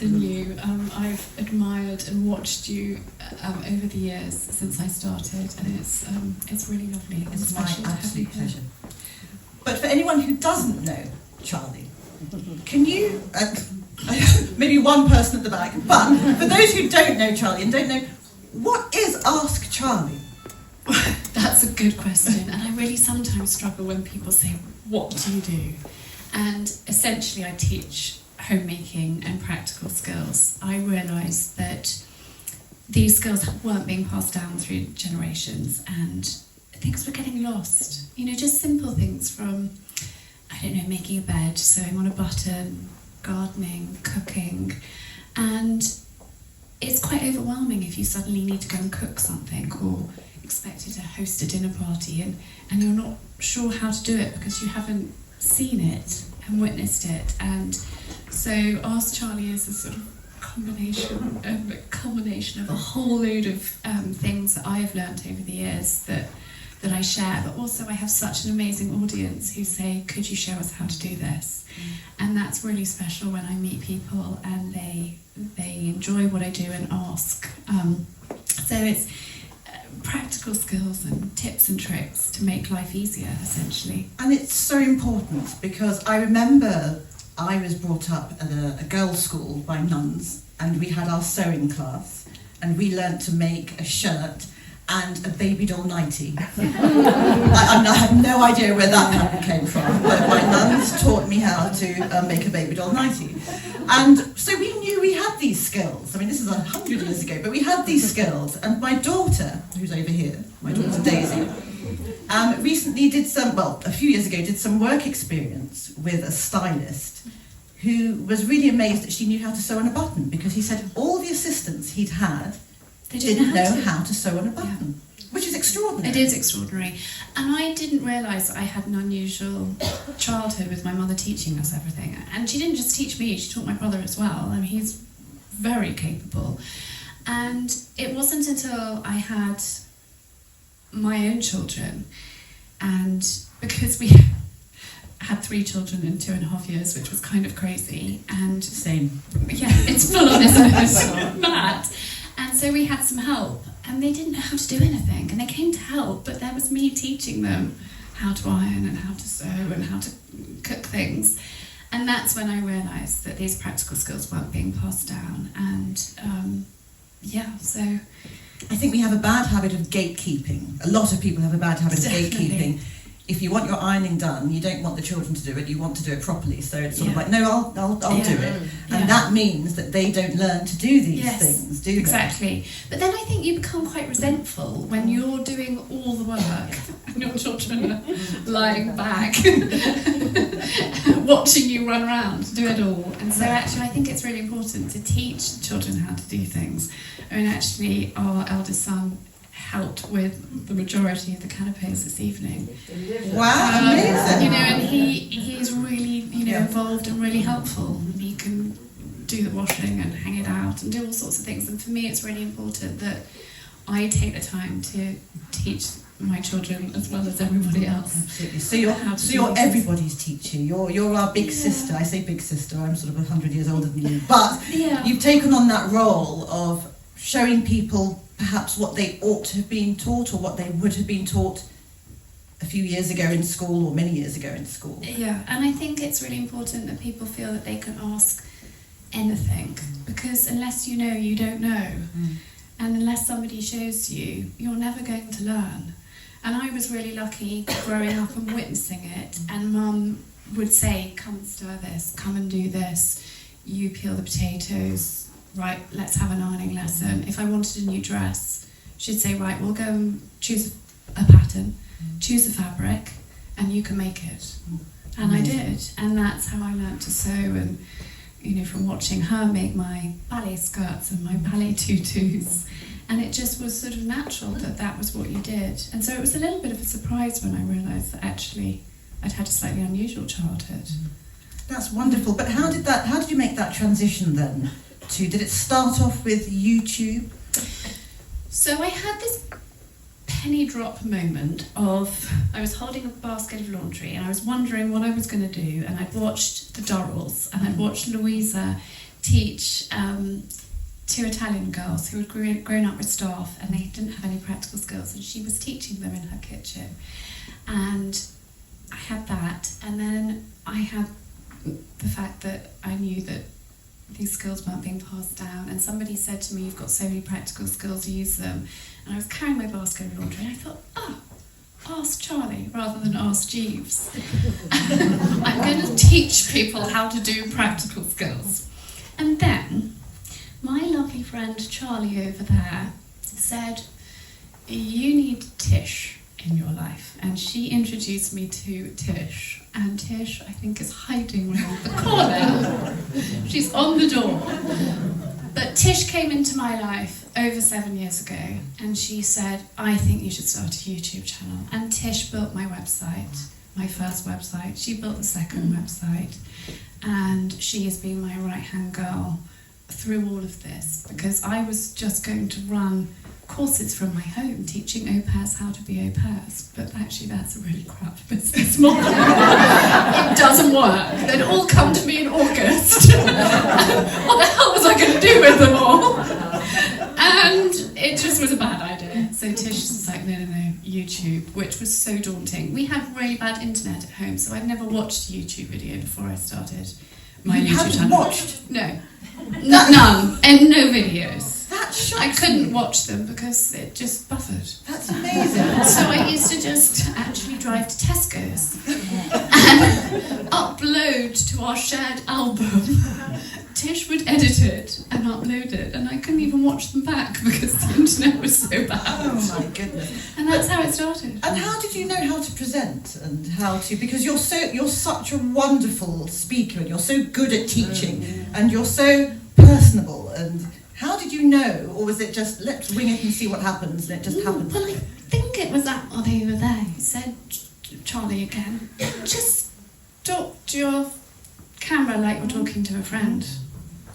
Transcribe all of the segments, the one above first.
than you. I've admired and watched you over the years since I started, and it's really lovely. It's my absolute pleasure. But for anyone who doesn't know Charlie, can you, maybe one person at the back, but for those who don't know Charlie and don't know, what is Ask Charlie? That's a good question, and I really sometimes struggle when people say, what do you do? And essentially I teach homemaking and practical skills. I realised that these skills weren't being passed down through generations, and things were getting lost. You know, just simple things from, I don't know, making a bed, sewing on a button, gardening, cooking, and it's quite overwhelming if you suddenly need to go and cook something or expected to host a dinner party and you're not sure how to do it because you haven't seen it and witnessed it. And so Ask Charlie is a sort of culmination of a whole load of things that I've learnt over the years that I share, but also I have such an amazing audience who say, could you show us how to do this? And that's really special when I meet people and they enjoy what I do and ask. So it's practical skills and tips and tricks to make life easier, essentially. And it's so important because I remember I was brought up at a girls' school by nuns, and we had our sewing class, and we learnt to make a shirt and a baby doll nightie. I have no idea where that came from, but my nuns taught me how to make a baby doll nightie. And so we knew we had these skills. I mean, this is 100 years ago, but we had these skills. And my daughter, who's over here, my daughter Daisy, recently a few years ago, did some work experience with a stylist who was really amazed that she knew how to sew on a button, because he said all the assistants he'd had didn't know how to sew on a button, which is extraordinary. It is extraordinary. And I didn't realise I had an unusual childhood with my mother teaching us everything. And she didn't just teach me, she taught my brother as well. I mean, he's very capable. And it wasn't until I had my own children, and because we had 3 children in 2.5 years, which was kind of crazy. And same. Yeah, it's full on, isn't it? It's mad. And so we had some help, and they didn't know how to do anything, and they came to help, but there was me teaching them how to iron and how to sew and how to cook things. And that's when I realised that these practical skills weren't being passed down. And so I think we have a bad habit of gatekeeping. A lot of people have a bad habit of gatekeeping. If you want your ironing done, you don't want the children to do it, you want to do it properly. So it's sort of like, no, I'll do it. And that means that they don't learn to do these things, do they? Exactly. But then I think you become quite resentful when you're doing all the work and your children are lying back watching you run around, do it all. And so actually I think it's really important to teach children how to do things. I mean, actually our eldest son helped with the majority of the canapes this evening. Wow, amazing! You know, and he's really, involved and really helpful. He can do the washing and hang it out and do all sorts of things. And for me, it's really important that I take the time to teach my children as well as everybody else. Absolutely. So you're everybody's teacher. You're our big sister. I say big sister. I'm sort of 100 years older than you, but you've taken on that role of showing people perhaps what they ought to have been taught or what they would have been taught a few years ago in school or many years ago in school. Yeah, and I think it's really important that people feel that they can ask anything, because unless you know, you don't know. And unless somebody shows you, you're never going to learn. And I was really lucky growing up and witnessing it, and Mum would say, come and stir this, come and do this, you peel the potatoes, right, let's have an ironing lesson. If I wanted a new dress, she'd say, right, we'll go and choose a pattern, choose a fabric, and you can make it. And I did. And that's how I learnt to sew, and, from watching her make my ballet skirts and my ballet tutus. And it just was sort of natural that was what you did. And so it was a little bit of a surprise when I realised that actually I'd had a slightly unusual childhood. That's wonderful. But how did you make that transition then? Did it start off with YouTube? So I had this penny drop moment of, I was holding a basket of laundry and I was wondering what I was going to do, and I'd watched the Durrells and I'd watched Louisa teach two Italian girls who had grown up with staff and they didn't have any practical skills, and she was teaching them in her kitchen. And I had that, and then I had the fact that I knew that these skills weren't being passed down, and somebody said to me, "You've got so many practical skills, use them." And I was carrying my basket of laundry and I thought, ask Charlie rather than ask Jeeves. I'm going to teach people how to do practical skills. And then my lovely friend Charlie over there said, "You need Tish in your life." And she introduced me to Tish. And Tish, I think, is hiding around the corner. She's on the door. But Tish came into my life over 7 years ago, and she said, "I think you should start a YouTube channel." And Tish built my website, my first website. She built the second website. And she has been my right-hand girl through all of this, because I was just going to run courses from my home teaching au pairs how to be au pairs, but actually that's a really crap business model. It doesn't work. They'd all come to me in August. What the hell was I going to do with them all? And it just was a bad idea. So Tish was like, no, YouTube, which was so daunting. We had really bad internet at home, so I'd never watched a YouTube video before I started my YouTube channel. Watched? No. None. And no videos. That shocks I couldn't watch them because it just buffered. That's amazing. So I used to just actually drive to Tesco's and upload to our shared album. Tish would edit it and upload it, and I couldn't even watch them back because the internet was so bad. Oh my goodness. And that's how it started. And how did you know how to present and how to, because you're such a wonderful speaker and you're so good at teaching and you're so personable, and how did you know, or was it just let's wing it and see what happens and it just happened? Well, I think it was that one over there who said, Charlie again, just talk to your camera like you're talking to a friend.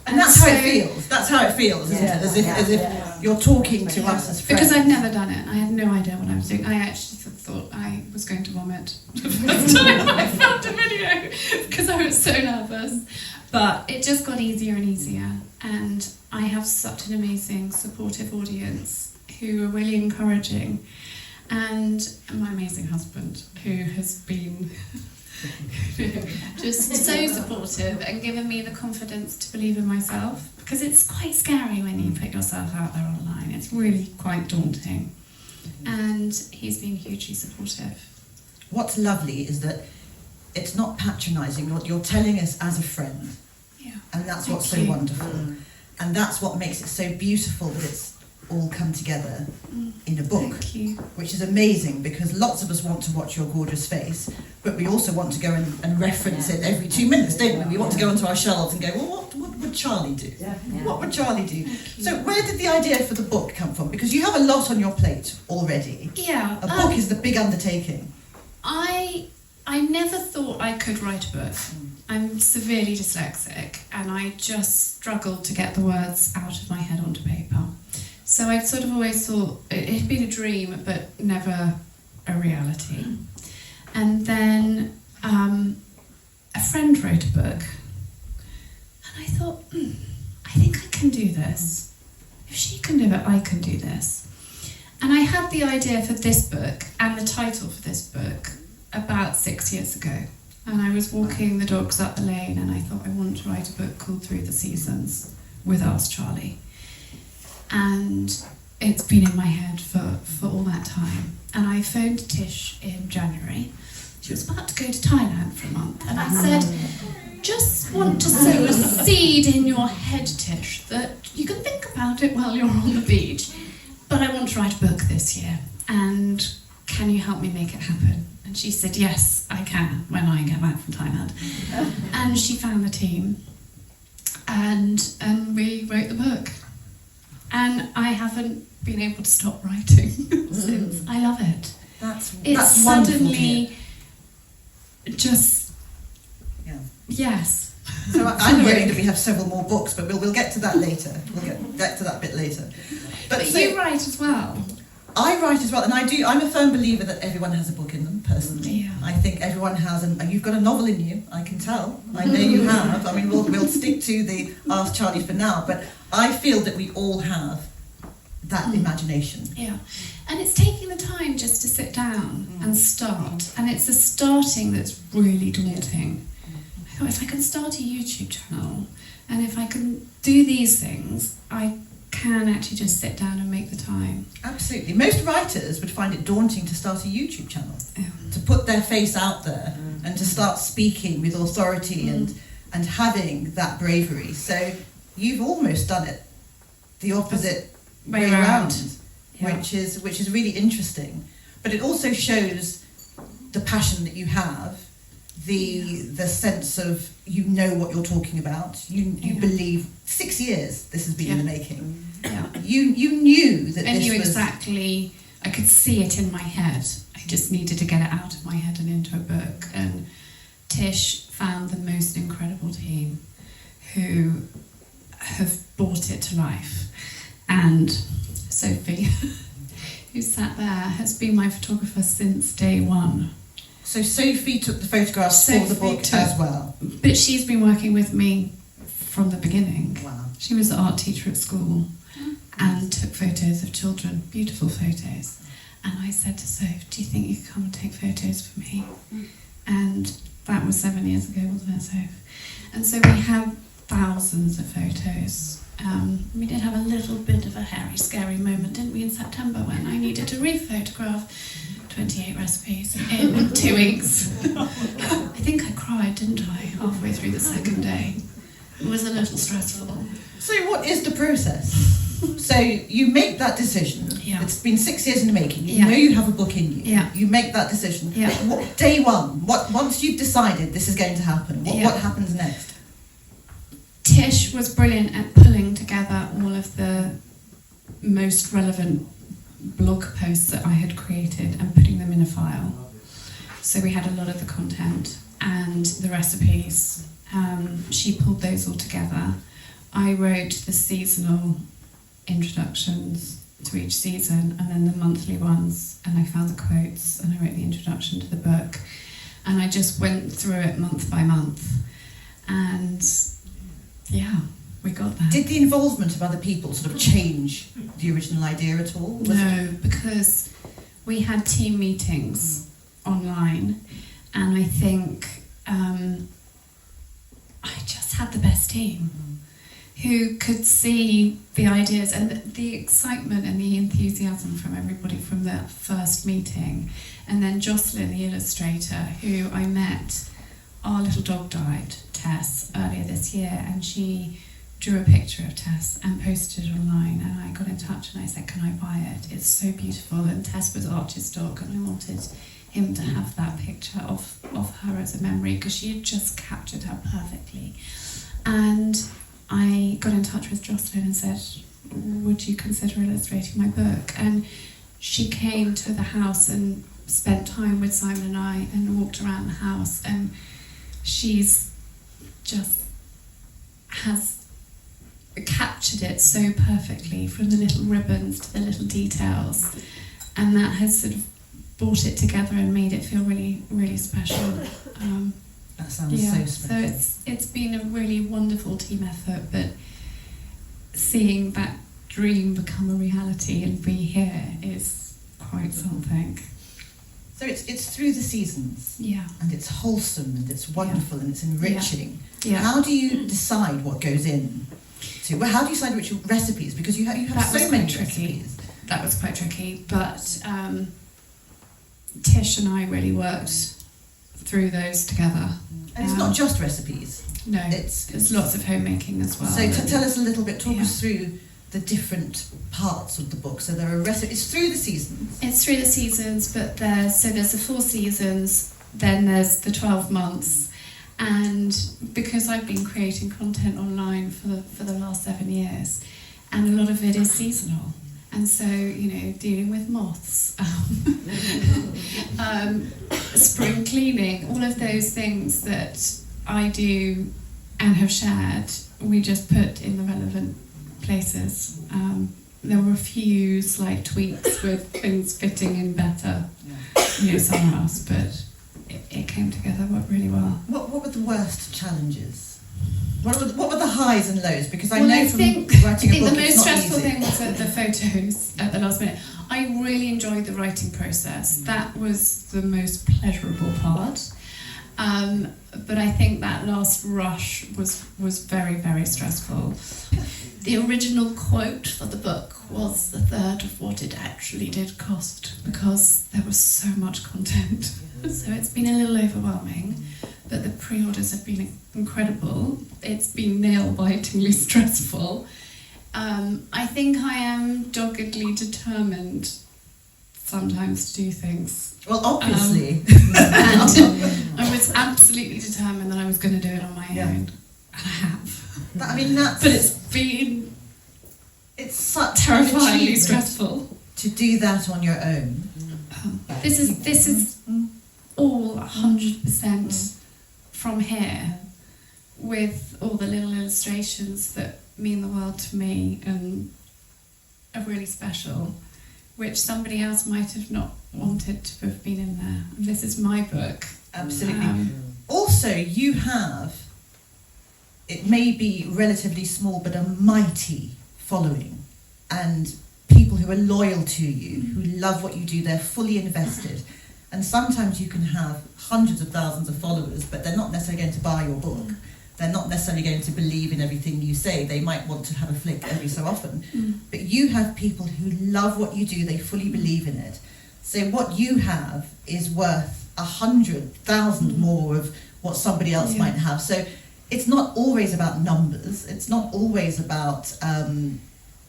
And that's how it feels. That's how it feels, isn't it? As if you're talking to us as friends. Because I'd never done it. I had no idea what I was doing. I actually thought I was going to vomit the first time I filmed a video because I was so nervous. But it just got easier and easier. And I have such an amazing, supportive audience who are really encouraging. And my amazing husband, who has been just so supportive and given me the confidence to believe in myself, because it's quite scary when you put yourself out there online. It's really quite daunting. And he's been hugely supportive. What's lovely is that it's not patronising. You're telling us as a friend. Yeah. And that's what's so wonderful. And that's what makes it so beautiful that it's all come together in a book, which is amazing, because lots of us want to watch your gorgeous face, but we also want to go and reference it every 2 minutes, don't we? We want to go onto our shelves and go, well, what would Charlie do? What would Charlie do? So where did the idea for the book come from? Because you have a lot on your plate already. Yeah. A book is the big undertaking. I never thought I could write a book. I'm severely dyslexic, and I just struggled to get the words out of my head onto paper. So I'd sort of always thought it had been a dream, but never a reality. And then a friend wrote a book, and I thought, I think I can do this. If she can do it, I can do this. And I had the idea for this book and the title for this book about 6 years ago. And I was walking the dogs up the lane, and I thought, I want to write a book called Through the Seasons with Ask Charlie. And it's been in my head for all that time. And I phoned Tish in January. She was about to go to Thailand for a month. And I said, just want to sow a seed in your head, Tish, that you can think about it while you're on the beach. But I want to write a book this year. And can you help me make it happen? And she said, yes, I can, when I get back from Thailand. And she found the team. And we wrote the book. And I haven't been able to stop writing since. I love it. It's suddenly just yes. So I'm hearing that we have several more books, but we'll get to that later. We'll get to that bit later. But so, you write as well. I write as well, and I'm a firm believer that everyone has a book in them, personally. Yeah. I think everyone has, and you've got a novel in you, I can tell. I know you have. I mean, we'll stick to the Ask Charlie for now, but I feel that we all have that imagination. Yeah, and it's taking the time just to sit down and start, and it's the starting that's really daunting. I thought, if I can start a YouTube channel, and if I can do these things, I can actually just sit down and make the time. Absolutely. Most writers would find it daunting to start a YouTube channel, to put their face out there and to start speaking with authority and having that bravery. So you've almost done it the opposite way around, which is really interesting. But it also shows the passion that you have, the sense of you know what you're talking about. You believe 6 years this has been in the making. Yeah. You knew that I this knew was exactly. I could see it in my head. I just needed to get it out of my head and into a book. And Tish found the most incredible team who have brought it to life. And Sophie, who sat there, has been my photographer since day one. So Sophie took the photographs for the book as well. But she's been working with me from the beginning. Wow. She was the art teacher at school and took photos of children, beautiful photos. And I said to Sophie, do you think you could come and take photos for me? And that was 7 years ago, wasn't it, Sophie? And so we have thousands of photos. We did have a little bit of a hairy, scary moment, didn't we, in September when I needed to re-photograph 28 recipes in 2 weeks. I think I cried, didn't I, halfway through the second day. It was a little stressful. So what is the process? So you make that decision. Yeah. It's been 6 years in the making. You know you have a book in you. Yeah. You make that decision. Yeah. Day one, once you've decided this is going to happen, what happens next? Tish was brilliant at pulling together all of the most relevant blog posts that I had created and putting them in a file. So we had a lot of the content and the recipes. She pulled those all together. I wrote the seasonal introductions to each season and then the monthly ones, and I found the quotes and I wrote the introduction to the book, and I just went through it month by month, and we got there. Did the involvement of other people sort of change the original idea at all? No, because we had team meetings online, and I think I just had the best team who could see the ideas and the excitement and the enthusiasm from everybody from the first meeting. And then Jocelyn, the illustrator, who I met, our little dog died, Tess, earlier this year, and she drew a picture of Tess and posted it online, and I got in touch and I said, can I buy it? It's so beautiful. And Tess was Archie's dog, and I wanted him to have that picture of her as a memory because she had just captured her perfectly. And I got in touch with Jocelyn and said, would you consider illustrating my book? And she came to the house and spent time with Simon and I and walked around the house, and she's just has captured it so perfectly, from the little ribbons to the little details, and that has sort of brought it together and made it feel really, really special. That sounds so special. So it's been a really wonderful team effort, but seeing that dream become a reality and be here is quite something. So it's through the seasons. Yeah. And it's wholesome and it's wonderful and it's enriching. Yeah. How do you decide what goes in? How do you decide which recipes? Because you have so many recipes. That was quite tricky, but Tish and I really worked through those together. And it's not just recipes. No, there's lots of homemaking as well. So tell us a little bit, talk us through the different parts of the book. So there are recipes, it's through the seasons. It's through the seasons, but there's the 4 seasons, then there's the 12 months. And because I've been creating content online for the last 7 years, and a lot of it is seasonal. And so, dealing with moths, spring cleaning, all of those things that I do and have shared, we just put in the relevant places. There were a few slight tweaks with things fitting in better, somewhere else, but it came together really well. What were the worst challenges? What were the highs and lows? Because I Well, know I from think writing a book, the most it's not stressful easy. thing was the photos at the last minute. I really enjoyed the writing process. That was the most pleasurable part. But I think that last rush was very, very stressful. The original quote for the book was a third of what it actually did cost, because there was so much content. So it's been a little overwhelming, but the pre-orders have been incredible. It's been nail-bitingly stressful. I think I am doggedly determined sometimes to do things. Well, obviously. And I was absolutely determined that I was going to do it on my own. And I have. I mean, that's... But it's been such terrifyingly stressful to do that on your own. This is all 100% from here, with all the little illustrations that mean the world to me and are really special, which somebody else might have not wanted to have been in there. This is my book. Absolutely. Also, you have, it may be relatively small, but a mighty following, and people who are loyal to you, who love what you do, they're fully invested. And sometimes you can have hundreds of thousands of followers, but they're not necessarily going to buy your book. They're not necessarily going to believe in everything you say. They might want to have a flick every so often. But you have people who love what you do, they fully believe in it. So what you have is worth 100,000 more of what somebody else might have. So it's not always about numbers. It's not always about...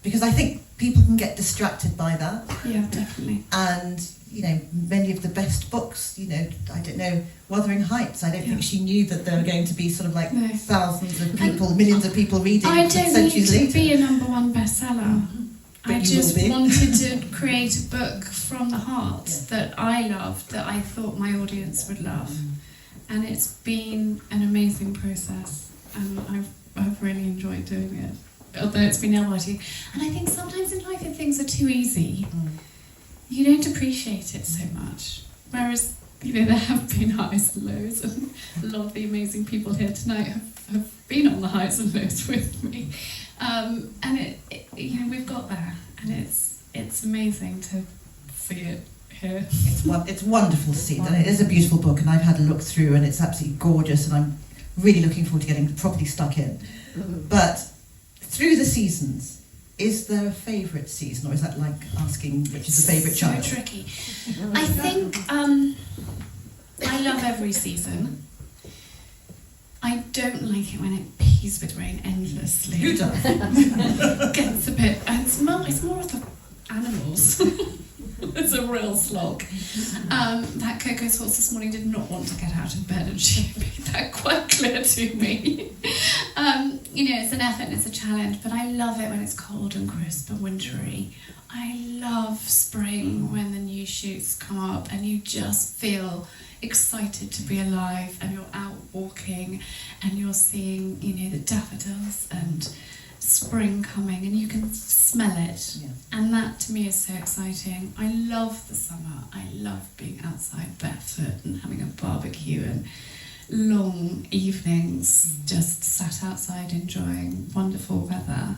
because I think people can get distracted by that. Yeah, definitely. And, you know, many of the best books, you know, I don't know, Wuthering Heights, I don't think she knew that there were going to be sort of like thousands of people, millions of people reading I don't need to later. be a #1 bestseller. But I you just will be. wanted to create a book from the heart that I loved, that I thought my audience would love. And it's been an amazing process, and I've really enjoyed doing it, although it's been nail-biting. And I think sometimes in life, if things are too easy, you don't appreciate it so much. Whereas, you know, there have been highs and lows, and a lot of the amazing people here tonight have been on the highs and lows with me. And it you know, we've got there, and it's amazing to see it here. It's wonderful to see, and it is a beautiful book, and I've had a look through, and it's absolutely gorgeous, and I'm really looking forward to getting properly stuck in. But through the seasons, is there a favourite season, or is that like asking which is the favourite child? So tricky. I think I love every season. I don't like it when it pees with rain endlessly. Who does? Gets a bit. It's more of the animals. It's a real slog. That Coco's horse this morning did not want to get out of bed, and she made that quite clear to me. You know, it's an effort and it's a challenge, but I love it when it's cold and crisp and wintry. I love spring when the new shoots come up and you just feel excited to be alive, and you're out walking and you're seeing, you know, the daffodils and spring coming, and you can smell it. And that to me is so exciting. I love the summer. I love being outside barefoot and having a barbecue and long evenings just sat outside enjoying wonderful weather.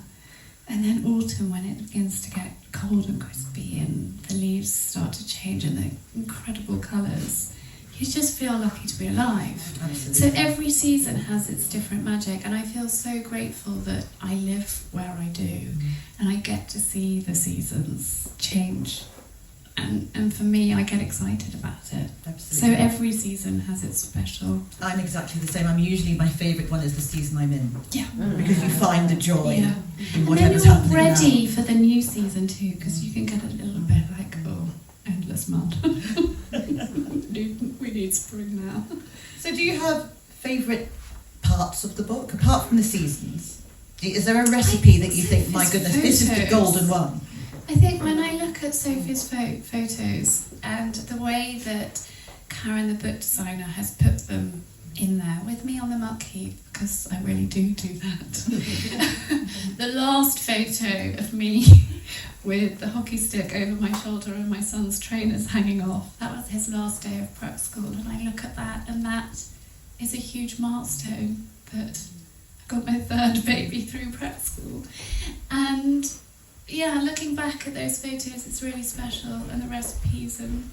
And then autumn, when it begins to get cold and crispy and the leaves start to change and the incredible colours, you just feel lucky to be alive. Absolutely. So every season has its different magic, and I feel so grateful that I live where I do, and I get to see the seasons change. And for me, I get excited about it. Absolutely. So every season has its special. I'm exactly the same. My favourite one is the season I'm in. Yeah. Because you find the joy in And then whatever's you're happening ready for the new season too, because you can get a little bit like, oh, endless mud. we need spring now. So do you have favourite parts of the book, apart from the seasons? Is there a recipe that you think, my goodness, this is the golden one? I think when I look at Sophie's photos and the way that Karen, the book designer, has put them in there with me on the upkeep, because I really do that. The last photo of me with the hockey stick over my shoulder and my son's trainers hanging off. That was his last day of prep school, and I look at that, and that is a huge milestone, that I got my third baby through prep school. And yeah, looking back at those photos, it's really special, and the recipes, and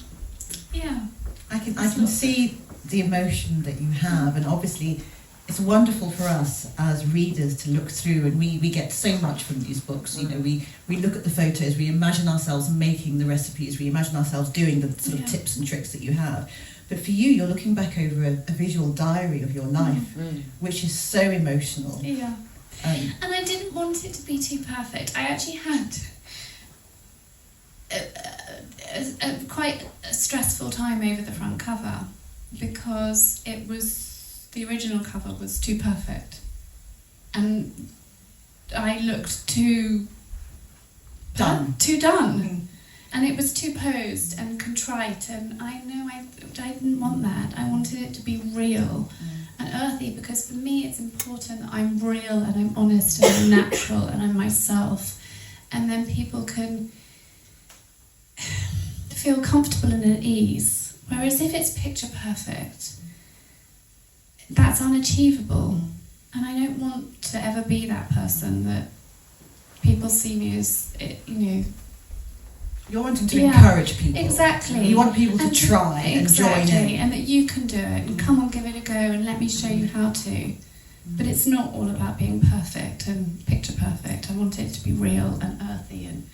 yeah. I can see the emotion that you have, and obviously it's wonderful for us as readers to look through, and we get so much from these books. You know, we look at the photos, we imagine ourselves making the recipes, we imagine ourselves doing the sort of tips and tricks that you have. But for you, you're looking back over a visual diary of your life, which is so emotional. Yeah. And I didn't want it to be too perfect. I actually had a quite a stressful time over the front cover, because the original cover was too perfect, and I looked too done, and it was too posed and contrite, and I know I didn't want that. I wanted it to be real and earthy, because for me it's important that I'm real and I'm honest and I'm natural and I'm myself, and then people can feel comfortable and at ease. Whereas if it's picture perfect, that's unachievable, and I don't want to ever be that person that people see me as, You're wanting to encourage people. Exactly. You want people to try and join in. And that you can do it, and come on, give it a go, and let me show you how to. But it's not all about being perfect and picture perfect. I want it to be real and earthy and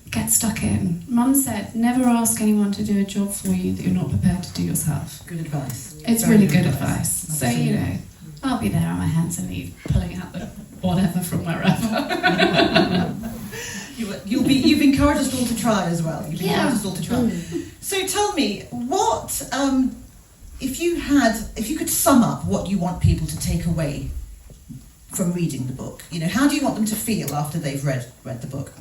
get stuck in. Mum said, never ask anyone to do a job for you that you're not prepared to do yourself. Good advice. It's very really good advice. Absolutely. So, I'll be there on my hands and knees, pulling out the whatever from wherever. You've encouraged us all to try as well. You've encouraged us all to try. So tell me, what if you could sum up what you want people to take away from reading the book? How do you want them to feel after they've read the book?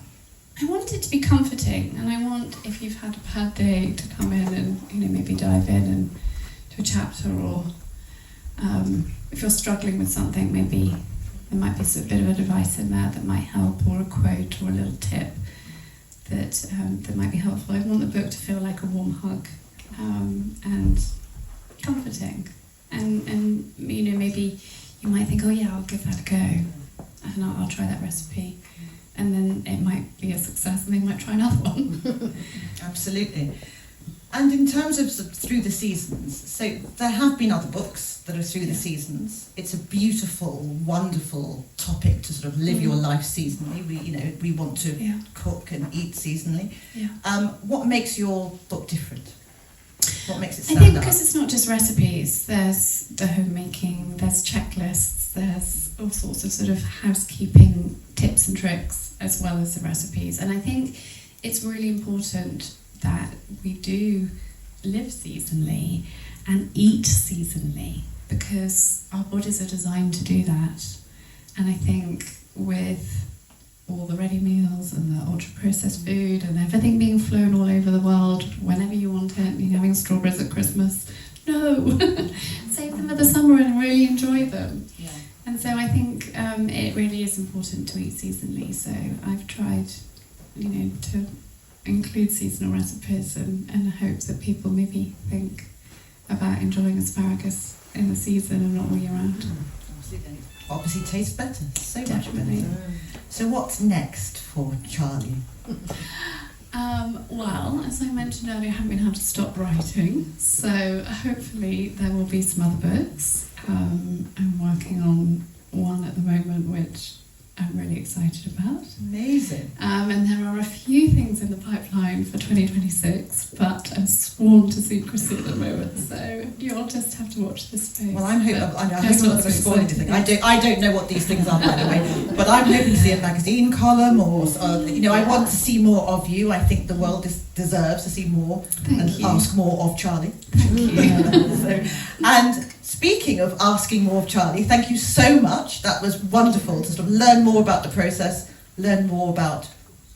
I want it to be comforting, and I want, if you've had a bad day, to come in and maybe dive in and to a chapter, or if you're struggling with something, maybe there might be a bit of advice in there that might help, or a quote or a little tip that might be helpful. I want the book to feel like a warm hug, and comforting, and maybe you might think, oh yeah, I'll give that a go, and I'll try that recipe. And then it might be a success, and they might try another one. Absolutely. And in terms of through the seasons, so there have been other books that are through the seasons. It's a beautiful, wonderful topic to sort of live your life seasonally. We want to cook and eat seasonally. Yeah. What makes your book different? What makes it stand out? I think because it's not just recipes. There's the homemaking, there's checklists, there's all sorts of sort of housekeeping tips and tricks, as well as the recipes. And I think it's really important that we do live seasonally and eat seasonally, because our bodies are designed to do that. And I think with all the ready meals and the ultra-processed food and everything being flown all over the world whenever you want it, having strawberries at Christmas, no! Save them for the summer and really enjoy them. Yeah. And so I think it really is important to eat seasonally. So I've tried, to include seasonal recipes and hope that people maybe think about enjoying asparagus in the season and not all year round. Absolutely. Obviously tastes better, so Definitely. much better. So what's next for Charlie? Well, as I mentioned earlier, I haven't been able to stop writing, so hopefully there will be some other books. I'm working on one at the moment which I'm really excited about. Amazing. And there are a few things in the pipeline for 2026, but I'm sworn to secrecy at the moment, so you'll just have to watch this space. Well, I'm hoping I'm not going to spoil anything. I don't know what these things are, by the way, but I'm hoping to see a magazine column, or I want to see more of you. I think the world deserves to see more ask more of Charlie. Thank you. And speaking of asking more of Charlie, thank you so much. That was wonderful to sort of learn more about the process, learn more about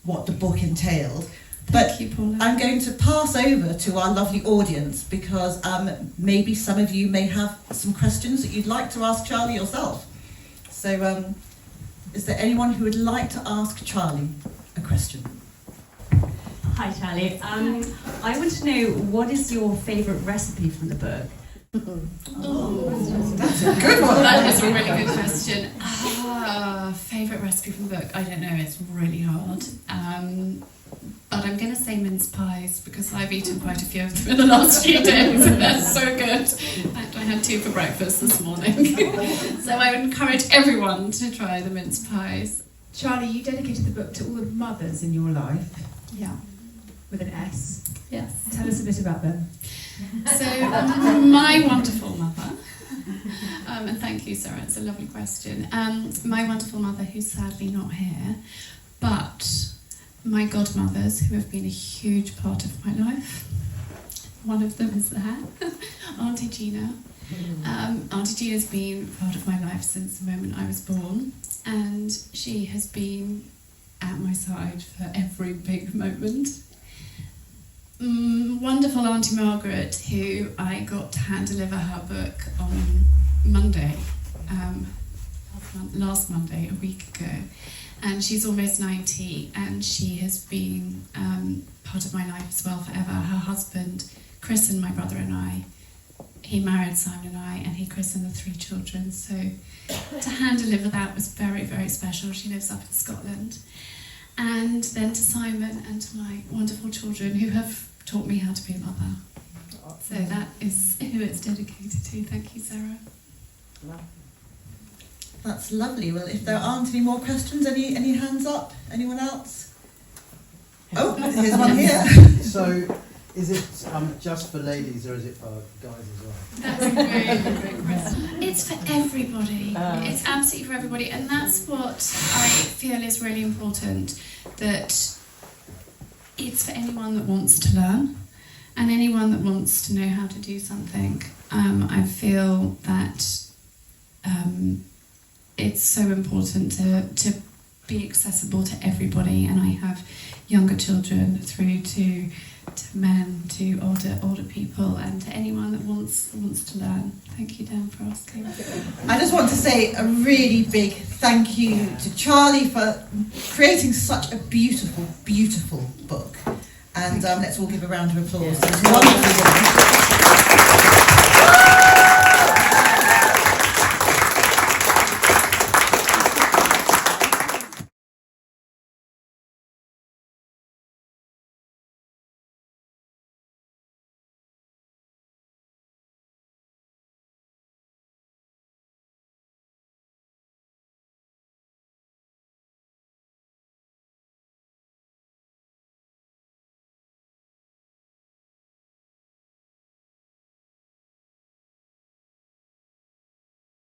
what the book entailed. Thank you, Paula. I'm going to pass over to our lovely audience, because maybe some of you may have some questions that you'd like to ask Charlie yourself. So is there anyone who would like to ask Charlie a question? Hi, Charlie. I want to know, what is your favourite recipe from the book? That's a good one. That is a really good question. Favourite recipe from the book? I don't know, it's really hard. But I'm going to say mince pies because I've eaten quite a few of them in the last few days and they're so good. In fact, I had 2 for breakfast this morning. So I would encourage everyone to try the mince pies. Charlie, you dedicated the book to all the mothers in your life, Yeah. with an S. Yes. Tell us a bit about them. So, my wonderful mother, and thank you, Sarah, it's a lovely question. My wonderful mother, who's sadly not here, but my godmothers, who have been a huge part of my life. One of them is there, Auntie Gina. Auntie Gina's been part of my life since the moment I was born, and she has been at my side for every big moment. Wonderful Auntie Margaret, who I got to hand deliver her book on Monday, last Monday, a week ago. And she's almost 90, and she has been part of my life as well forever. Her husband christened my brother and I. He married Simon and I, and he christened the 3 children. So to hand deliver that was very, very special. She lives up in Scotland. And then to Simon and to my wonderful children who have taught me how to be a mother. So that is who it's dedicated to. Thank you, Sarah. That's lovely. Well, if there aren't any more questions, any hands up? Anyone else? Oh, here's one here. So, is it just for ladies or is it for guys as well? That's a very great question. It's for everybody. It's absolutely for everybody, and that's what I feel is really important, that it's for anyone that wants to learn and anyone that wants to know how to do something. I feel that it's so important to be accessible to everybody, and I have younger children through to men, to older people, and to anyone that wants to learn. Thank you, Dan, for asking. I just want to say a really big thank you to Charlie for creating such a beautiful, beautiful book. And let's all give a round of applause. It's wonderful.